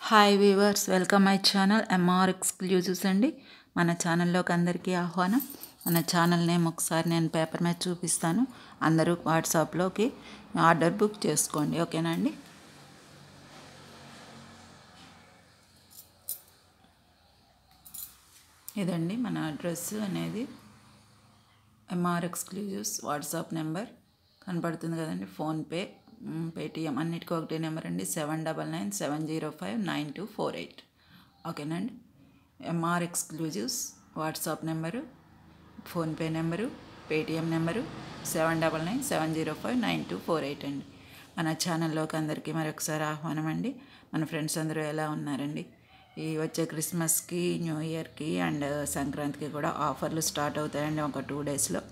Hi viewers, welcome my channel MR exclusives అండి. మన ఛానల్లోకి అందరికీ ఆహ్వానం. మన ఛానల్ నేమ్ ఒకసారి నేను పేపర్ మీద చూపిస్తాను. అందరూ వాట్సాప్లోకి ఆర్డర్ బుక్ చేసుకోండి, ఓకేనా అండి. ఇదండి మన అడ్రస్ అనేది ఎంఆర్ ఎక్స్క్లూజివ్స్ వాట్సాప్ నెంబర్ కనపడుతుంది కదండి. ఫోన్పే, పేటిఎం అన్నిటికీ ఒకటే నెంబర్ అండి. 7997059248 ఓకేనండి. MR exclusives WhatsApp number, PhonePe number, Paytm number 7997059248 అండి. మన ఛానల్లోకి అందరికీ మరొకసారి ఆహ్వానం అండి. మన ఫ్రెండ్స్ అందరూ ఎలా ఉన్నారండి? ఈ వచ్చే క్రిస్మస్కి, న్యూ ఇయర్కి అండ్ సంక్రాంతికి కూడా ఆఫర్లు స్టార్ట్ అవుతాయండి. ఒక 2 డేస్లో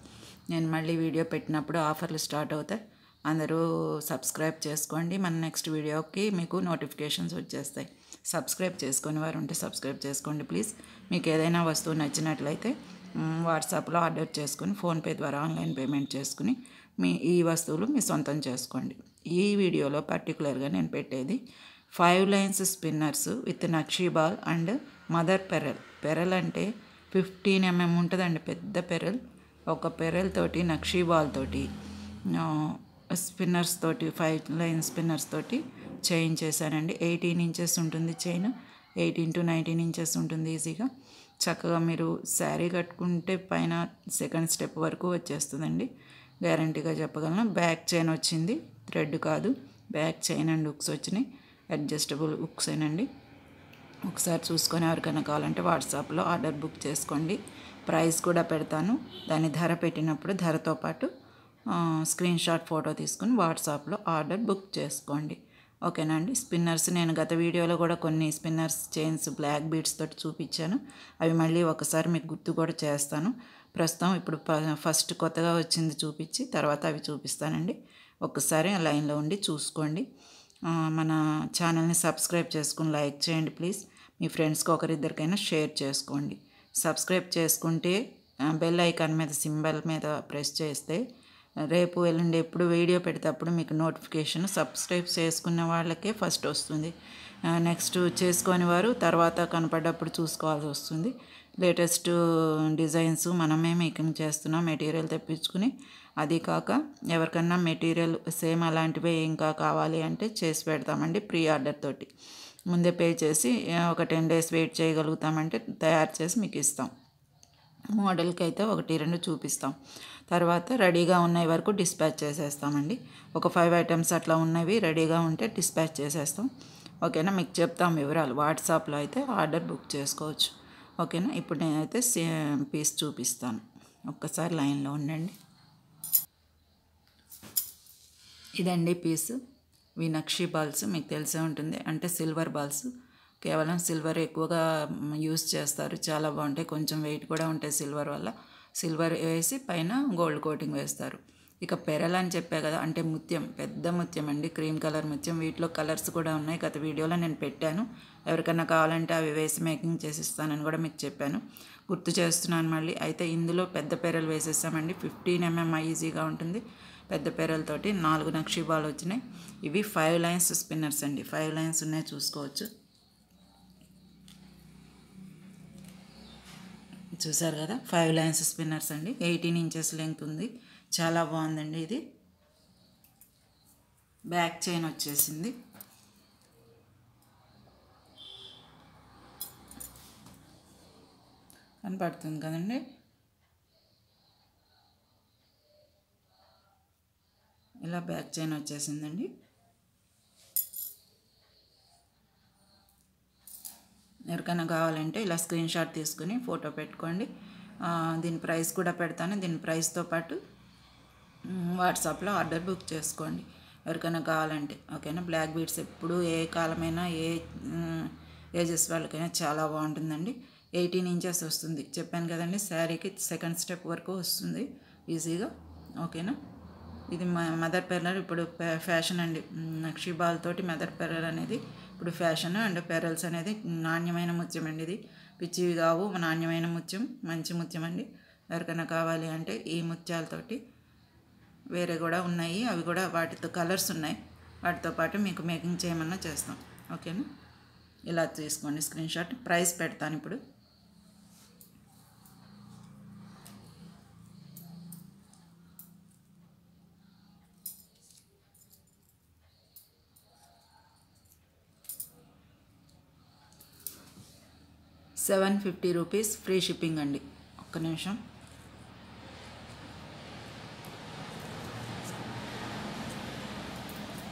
నేను మళ్ళీ వీడియో పెట్టినప్పుడు ఆఫర్లు స్టార్ట్ అవుతాయి. అందరూ సబ్స్క్రైబ్ చేసుకోండి. మన నెక్స్ట్ వీడియోకి మీకు నోటిఫికేషన్స్ వచ్చేస్తాయి. సబ్స్క్రైబ్ చేసుకుని వారు ఉంటే సబ్స్క్రైబ్ చేసుకోండి ప్లీజ్. మీకు ఏదైనా వస్తువు నచ్చినట్లయితే వాట్సాప్లో ఆర్డర్ చేసుకుని ఫోన్పే ద్వారా ఆన్లైన్ పేమెంట్ చేసుకుని ఈ వస్తువులు మీ సొంతం చేసుకోండి. ఈ వీడియోలో పర్టికులర్గా నేను పెట్టేది 5 lines spinners with nakshi ball and mother pearl. Pearl అంటే 15 mm ఉంటుందండి, పెద్ద పెరల్. ఒక పెరల్ తోటి నక్షీ బాల్ తోటి స్పిన్నర్స్ తోటి 5 లైన్ స్పిన్నర్స్ తోటి చైన్ చేశానండి. 18 ఇంచెస్ ఉంటుంది చైన్, 18 to 19 ఇంచెస్ ఉంటుంది ఈజీగా. చక్కగా మీరు శారీ కట్టుకుంటే పైన సెకండ్ స్టెప్ వరకు వచ్చేస్తుందండి, గ్యారంటీగా చెప్పగలను. బ్యాక్ చైన్ వచ్చింది, థ్రెడ్ కాదు, బ్యాక్ చైన్ అండ్ హుక్స్ వచ్చినాయి. అడ్జస్టబుల్ హుక్స్ ఏనండి. ఒకసారి చూసుకొని ఎవరికైనా కావాలంటే వాట్సాప్లో ఆర్డర్ బుక్ చేసుకోండి. ప్రైస్ కూడా పెడతాను. దాని ధర పెట్టినప్పుడు ధరతో పాటు స్క్రీన్ షాట్ ఫోటో తీసుకుని వాట్సాప్లో ఆర్డర్ బుక్ చేసుకోండి, ఓకేనా అండి. స్పిన్నర్స్ నేను గత వీడియోలో కూడా కొన్ని స్పిన్నర్స్ చైన్స్ బ్లాక్ బీడ్స్ తోటి చూపించాను. అవి మళ్ళీ ఒకసారి మీకు గుర్తు కూడా చేస్తాను. ప్రస్తుతం ఇప్పుడు ఫస్ట్ కొత్తగా వచ్చింది చూపించి తర్వాత అవి చూపిస్తానండి. ఒక్కసారి లైన్లో ఉండి చూసుకోండి. మన ఛానల్ని సబ్స్క్రైబ్ చేసుకుని లైక్ చేయండి ప్లీజ్. మీ ఫ్రెండ్స్కి ఒకరిద్దరికైనా షేర్ చేసుకోండి. సబ్స్క్రైబ్ చేసుకుంటే బెల్ ఐకాన్ మీద సింబల్ మీద ప్రెస్ చేస్తే రేపు ఎల్లుండి ఎప్పుడు వీడియో పెడితే మీకు నోటిఫికేషన్ సబ్స్క్రైబ్ చేసుకున్న వాళ్ళకే ఫస్ట్ వస్తుంది. నెక్స్ట్ చేసుకొని వారు తర్వాత కనపడ్డప్పుడు చూసుకోవాల్సి వస్తుంది. లేటెస్ట్ డిజైన్స్ మనమే మేకింగ్ చేస్తున్నాం, మెటీరియల్ తెప్పించుకుని. అది కాక ఎవరికన్నా మెటీరియల్ సేమ్ అలాంటివే ఇంకా కావాలి అంటే చేసి పెడతామండి. ప్రీ ఆర్డర్ తోటి ముందే పే చేసి ఒక 10 days వెయిట్ చేయగలుగుతామంటే తయారు చేసి మీకు ఇస్తాం. మోడల్కి అయితే 1-2 చూపిస్తాం, తర్వాత రెడీగా ఉన్నాయి వరకు డిస్పాచ్ చేసేస్తామండి. ఒక 5 items అట్లా ఉన్నవి రెడీగా ఉంటే డిస్పాచ్ చేసేస్తాం, ఓకేనా. మీకు చెప్తాం వివరాలు. వాట్సాప్లో అయితే ఆర్డర్ బుక్ చేసుకోవచ్చు, ఓకేనా. ఇప్పుడు నేనైతే పీస్ చూపిస్తాను, ఒక్కసారి లైన్లో ఉండండి. ఇదండి పీసు. ఇవి నక్షీ బాల్స్, మీకు తెలిసే ఉంటుంది, అంటే సిల్వర్ బాల్స్. కేవలం సిల్వర్ ఎక్కువగా యూస్ చేస్తారు, చాలా బాగుంటాయి. కొంచెం వెయిట్ కూడా ఉంటాయి సిల్వర్ వల్ల. సిల్వర్ వేసి పైన గోల్డ్ కోటింగ్ వేస్తారు. ఇక పెరల్ అని చెప్పే కదా, అంటే ముత్యం, పెద్ద ముత్యం అండి, క్రీమ్ కలర్ ముత్యం. వీటిలో కలర్స్ కూడా ఉన్నాయి, గత వీడియోలో నేను పెట్టాను. ఎవరికైనా కావాలంటే అవి వేసి మేకింగ్ చేసిస్తానని కూడా మీకు చెప్పాను, గుర్తు చేస్తున్నాను మళ్ళీ. అయితే ఇందులో పెద్ద పెరల్ వేసేసామండి. 15 mm ఈజీగా ఉంటుంది. పెద్ద పెరల్తోటి 4 నక్షీ బాల్ వచ్చినాయి. ఇవి 5 లైన్స్ స్పిన్నర్స్ అండి. 5 లైన్స్ ఉన్నాయి, చూసుకోవచ్చు. చూసారు కదా, 5 లైన్స్ స్పిన్నర్స్ అండి. 18 ఇంచెస్ లెంగ్త్ ఉంది, చాలా బాగుందండి. ఇది బ్యాక్ చైన్ వచ్చేసింది. కనపడుతుంది కదండి, ఇలా బ్యాక్ చైన్ వచ్చేసిందండి. ఎవరికైనా కావాలంటే ఇలా స్క్రీన్ షాట్ తీసుకుని ఫోటో పెట్టుకోండి. దీని ప్రైస్ కూడా పెడతాను. దీని ప్రైస్తో పాటు వాట్సాప్లో ఆర్డర్ బుక్ చేసుకోండి ఎవరికైనా కావాలంటే, ఓకేనా. బ్లాక్ బీడ్స్ ఎప్పుడు ఏ కాలమైనా ఏ ఏజెస్ వాళ్ళకైనా చాలా బాగుంటుందండి. 18 ఇంచెస్ వస్తుంది, చెప్పాను కదండి. శారీకి సెకండ్ స్టెప్ వరకు వస్తుంది ఈజీగా, ఓకేనా. ఇది మదర్ పెరల్ ఇప్పుడు ఫ్యాషన్ అండి. నక్షీ బాల్ తోటి మదర్ పెరల్ అనేది ఇప్పుడు ఫ్యాషన్. అండ్ పెరల్స్ అనేది నాణ్యమైన ముత్యం అండి. ఇది పిచ్చివి కావు, నాణ్యమైన ముత్యం, మంచి ముత్యం అండి. ఎవరికైనా కావాలి అంటే ఈ ముత్యాలతోటి వేరే కూడా ఉన్నాయి, అవి కూడా వాటితో కలర్స్ ఉన్నాయి, వాటితో పాటు మీకు మేకింగ్ చేయమన్నా చేస్తాం, ఓకేనా. ఇలా తీసుకోండి స్క్రీన్షాట్. ప్రైస్ పెడతాను ఇప్పుడు. ₹750 ఫ్రీ షిప్పింగ్ అండి. ఒక్క నిమిషం.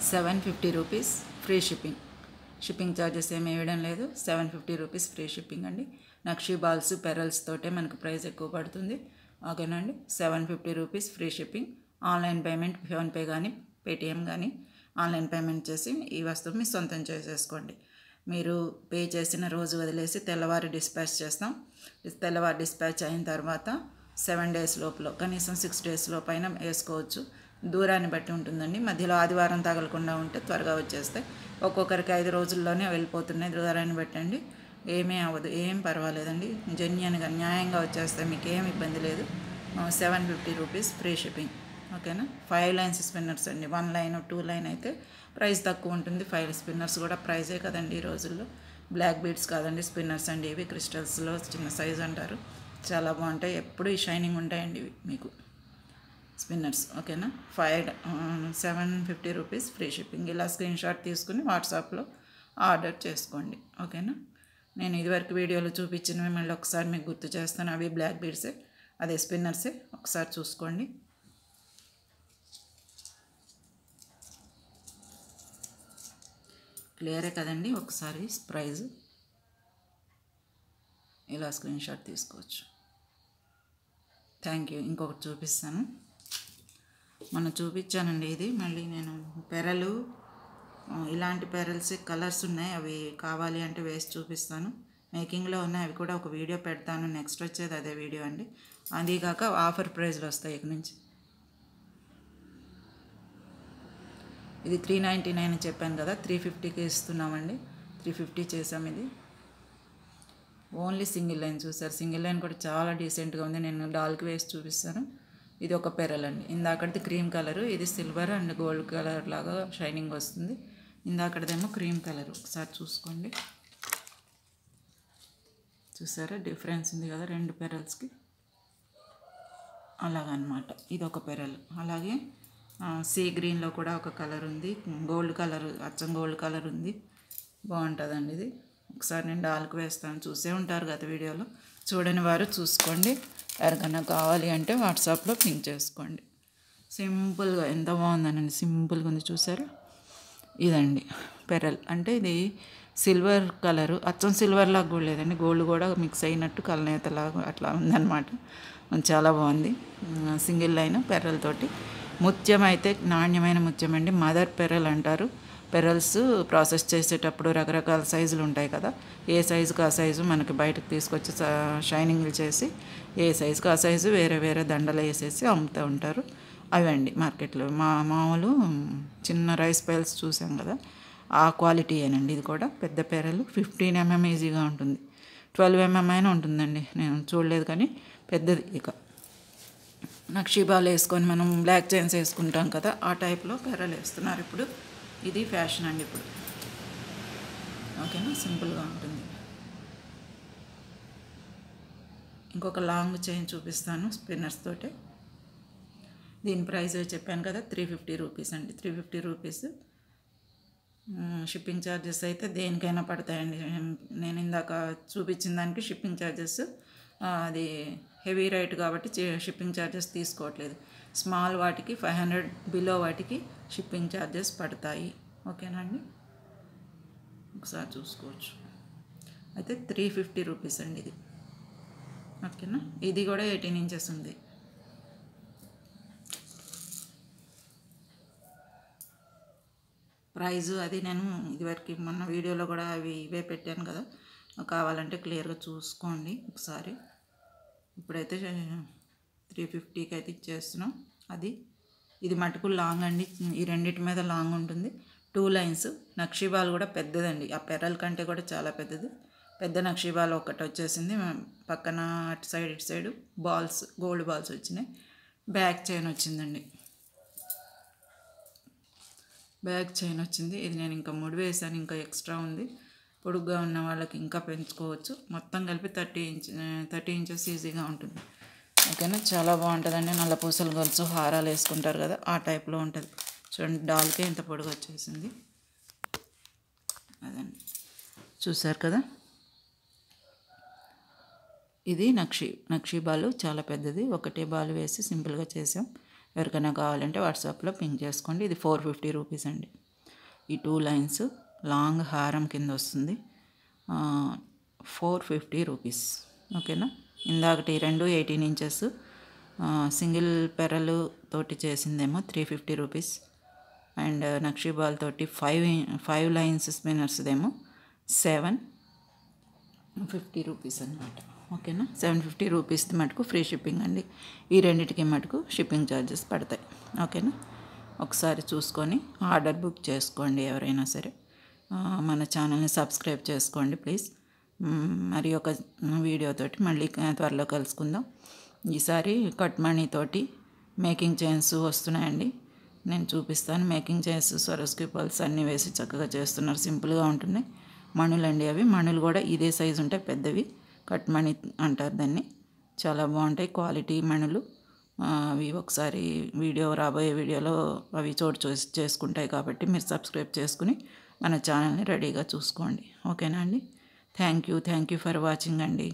₹750 ఫ్రీ షిప్పింగ్. షిప్పింగ్ ఛార్జెస్ ఏమి వేయడం లేదు. ₹750 ఫ్రీ షిప్పింగ్ అండి. నక్షీ బాల్స్ పెరల్స్ తోటే మనకు ప్రైస్ ఎక్కువ పడుతుంది. ఓకేనండి. ₹750 free shipping. Online payment PhonePe కానీ పేటిఎం కానీ ఆన్లైన్ పేమెంట్ చేసి ఈ వస్తువు మీ సొంతం చేసేసుకోండి. మీరు పే చేసిన రోజు వదిలేసి తెల్లవారి డిస్పాచ్ చేస్తాం. తెల్లవారి డిస్పాచ్ అయిన తర్వాత 7 డేస్ లోపల, కనీసం 6 డేస్ లోపైన వేసుకోవచ్చు. దూరాన్ని బట్టి ఉంటుందండి. మధ్యలో ఆదివారం తగలకుండా ఉంటే త్వరగా వచ్చేస్తాయి. ఒక్కొక్కరికి 5 రోజుల్లోనే వెళ్ళిపోతున్నాయి. దూరాన్ని బట్టండి. ఏమీ అవ్వదు, ఏం పర్వాలేదండి. జెన్యున్గా న్యాయంగా వచ్చేస్తాయి, మీకు ఏం ఇబ్బంది లేదు. ₹750 ఫ్రీ షిప్పింగ్. ఓకేనా. 5 లైన్స్ స్పిన్నర్స్ అండి. 1 లైన్ 2 లైన్ అయితే ప్రైస్ తక్కువ ఉంటుంది. 5 స్పిన్నర్స్ కూడా ప్రైజే కదండి ఈ రోజుల్లో. బ్లాక్ బీడ్స్ కాదండి, స్పిన్నర్స్ అండి ఇవి. క్రిస్టల్స్లో చిన్న సైజ్ అంటారు. చాలా బాగుంటాయి. ఎప్పుడు ఈ షైనింగ్ ఉంటాయండి ఇవి మీకు స్పిన్నర్స్. ఓకేనా. ₹750 ఫ్రీ షిప్పింగ్. ఇలా స్క్రీన్షాట్ తీసుకుని వాట్సాప్లో ఆర్డర్ చేసుకోండి. ఓకేనా. నేను ఇదివరకు వీడియోలో చూపించినవి మళ్ళీ ఒకసారి మీకు గుర్తు చేస్తాను. అవి బ్లాక్ బీడ్సే, అదే స్పిన్నర్సే. ఒకసారి చూసుకోండి. క్లియరే కదండి. ఒకసారి ప్రైజ్ ఇలా స్క్రీన్షాట్ తీసుకోవచ్చు. Thank you. ఇంకొకటి చూపిస్తాను. మొన్న చూపించానండి ఇది. మళ్ళీ నేను పెరలు, ఇలాంటి పెరల్స్ కలర్స్ ఉన్నాయి, అవి కావాలి అంటే వేసి చూపిస్తాను. మేకింగ్లో ఉన్నాయి, అవి కూడా ఒక వీడియో పెడతాను. నెక్స్ట్ వచ్చేది అదే వీడియో అండి. అదీగాక ఆఫర్ ప్రైజ్లు వస్తాయి ఇక నుంచి. ఇది 399 చెప్పాను కదా, 350కి ఇస్తున్నామండి. 350 చేసాం. ఇది ఓన్లీ సింగిల్ లైన్. చూసారు, సింగిల్ లైన్ కూడా చాలా డీసెంట్గా ఉంది. నేను డాల్కి వేసి చూపిస్తాను. ఇది ఒక పెరల్ అండి. ఇందాకటిది క్రీమ్ కలరు, ఇది సిల్వర్ అండ్ గోల్డ్ కలర్ లాగా షైనింగ్ వస్తుంది. ఇందాకటిదేమో క్రీమ్ కలర్. ఒకసారి చూసుకోండి. చూసారా డిఫరెన్స్ ఉంది కదా 2 పెరల్స్కి. అలాగనమాట. ఇది ఒక పెరల్. అలాగే సీ గ్రీన్లో కూడా ఒక కలర్ ఉంది. గోల్డ్ కలర్, అచ్చం గోల్డ్ కలర్ ఉంది. బాగుంటుందండి ఇది. ఒకసారి నేను డాల్కి వేస్తాను. చూసే ఉంటారు గత వీడియోలో. చూడని వారు చూసుకోండి. ఎవరికైనా కావాలి అంటే వాట్సాప్లో పింక్ చేసుకోండి. సింపుల్గా ఎంత బాగుందనండి. సింపుల్గా ఉంది. చూసారా. ఇదండి పెరల్. అంటే ఇది సిల్వర్ కలరు, అచ్చం సిల్వర్ లాగా కూడా లేదండి, గోల్డ్ కూడా మిక్స్ అయినట్టు కలనేతలాగా అట్లా ఉందన్నమాట. చాలా బాగుంది. సింగిల్ లైన్ పెరల్ తోటి. ముత్యం అయితే నాణ్యమైన ముత్యం అండి. మదర్ పెరల్ అంటారు. పెరల్స్ ప్రాసెస్ చేసేటప్పుడు రకరకాల సైజులు ఉంటాయి కదా, ఏ సైజుకి ఆ సైజు మనకి బయటకు తీసుకొచ్చి షైనింగ్లు చేసి ఏ సైజుకి ఆ సైజు వేరే వేరే దండలు వేసేసి అమ్ముతూ ఉంటారు. అవండి మార్కెట్లో. మామూలు చిన్న రైస్ పైల్స్ చూసాం కదా, ఆ క్వాలిటీ ఏనండి. ఇది కూడా పెద్ద పెరలు. 15 mm ఈజీగా ఉంటుంది. 12 mm అయినా ఉంటుందండి. నేను చూడలేదు కానీ పెద్దది. ఇక నక్షీబాలు వేసుకొని మనం బ్లాక్ చైన్స్ వేసుకుంటాం కదా, ఆ టైప్లో పెరలు వేస్తున్నారు ఇప్పుడు. ఇది ఫ్యాషన్ అండి ఇప్పుడు. ఓకేనా. సింపుల్గా ఉంటుంది. ఇంకొక లాంగ్ చైన్ చూపిస్తాను స్పిన్నర్స్ తోటి. దీని ప్రైస్ చెప్పాను కదా, ₹350 అండి. ₹350. షిప్పింగ్ ఛార్జెస్ అయితే దేనికైనా పడతాయండి. నేను ఇందాక చూపించిన దానికి షిప్పింగ్ ఛార్జెస్ అది హెవీ రైట్ కాబట్టి షిప్పింగ్ ఛార్జెస్ తీసుకోవట్లేదు. స్మాల్ వాటికి 500, బిలో వాటికి షిప్పింగ్ ఛార్జెస్ పడతాయి. ఓకేనండి. ఒకసారి చూసుకోవచ్చు. అయితే ₹350 అండి ఇది. ఓకేనా. ఇది కూడా 18 inches ఉంది. ప్రైజు అది నేను ఇదివరకు మొన్న వీడియోలో కూడా ఇవే పెట్టాను కదా, కావాలంటే క్లియర్గా చూసుకోండి ఒకసారి. ఇప్పుడైతే 350కి అయితే ఇచ్చేస్తున్నాం. ఇది మటుకు లాంగ్ అండి. ఈ రెండింటి మీద లాంగ్ ఉంటుంది. 2 లైన్స్. నక్షీబాల్ కూడా పెద్దదండి. ఆ పెరల్ కంటే కూడా చాలా పెద్దది. పెద్ద నక్షీబాల్ ఒకటి వచ్చేసింది. పక్కన అటు సైడ్ ఇటు సైడ్ బాల్స్, గోల్డ్ బాల్స్ వచ్చినాయి. బ్యాక్ చైన్ వచ్చిందండి. బ్యాక్ చైన్ వచ్చింది. ఇది నేను ఇంకా ముడి వేసాను, ఇంకా ఎక్స్ట్రా ఉంది. పొడుగ్గా ఉన్న వాళ్ళకి ఇంకా పెంచుకోవచ్చు. మొత్తం కలిపి 30 ఇంచెస్ ఈజీగా ఉంటుంది. ఓకేనా, చాలా బాగుంటుందండి. నల్ల పూసలు గొలుసు హారాలు వేసుకుంటారు కదా, ఆ టైప్లో ఉంటుంది. చూడండి, డాల్కే ఇంత పొడుగు వచ్చేసింది. అదండి, చూసారు కదా. ఇది నక్షి బాలు చాలా పెద్దది. ఒకటే బాలు వేసి సింపుల్గా చేసాం. ఎవరికైనా కావాలంటే వాట్సాప్లో పింక్ చేసుకోండి. ఇది 450 రూపీస్ అండి. ఈ 2 లైన్స్ లాంగ్ హారం కింద వస్తుంది. 450 రూపీస్. ఓకేనా, ఇందాకటి 18 ఇంచెస్ సింగిల్ పెరలు తోటి చేసిందేమో 350 రూపీస్. అండ్ నక్షి బాల్ తోటి 5 లైన్స్ స్పిన్నర్స్దేమో 750 రూపీస్ అనమాట. ఓకేనా, 750 రూపీస్ది మటుకు ఫ్రీ షిప్పింగ్ అండి. ఈ రెండింటికి మటుకు షిప్పింగ్ ఛార్జెస్ పడతాయి. ఓకేనా, ఒకసారి చూసుకొని ఆర్డర్ బుక్ చేసుకోండి ఎవరైనా సరే. మన ఛానల్ని సబ్స్క్రైబ్ చేసుకోండి ప్లీజ్. మరి ఒక వీడియోతోటి మళ్ళీ త్వరలో కలుసుకుందాం. ఈసారి కట్ మనీ తోటి మేకింగ్ చైన్స్ వస్తున్నాయండి. నేను చూపిస్తాను. మేకింగ్ చైన్స్ స్వరోస్కి పల్స్ అన్నీ వేసి చక్కగా చేస్తున్నారు. సింపుల్గా ఉంటున్నాయి. మణులండి అవి. మణులు కూడా ఇదే సైజు ఉంటాయి, పెద్దవి. కట్ మనీ అంటారు దాన్ని. చాలా బాగుంటాయి క్వాలిటీ మణులు. అవి ఒకసారి రాబోయే వీడియోలో అవి చేసుకుంటాయి కాబట్టి మీరు సబ్స్క్రైబ్ చేసుకుని మన ఛానల్ని రెడీగా చూసుకోండి. ఓకేనా అండి. థ్యాంక్ యూ ఫర్ వాచింగ్ అండి.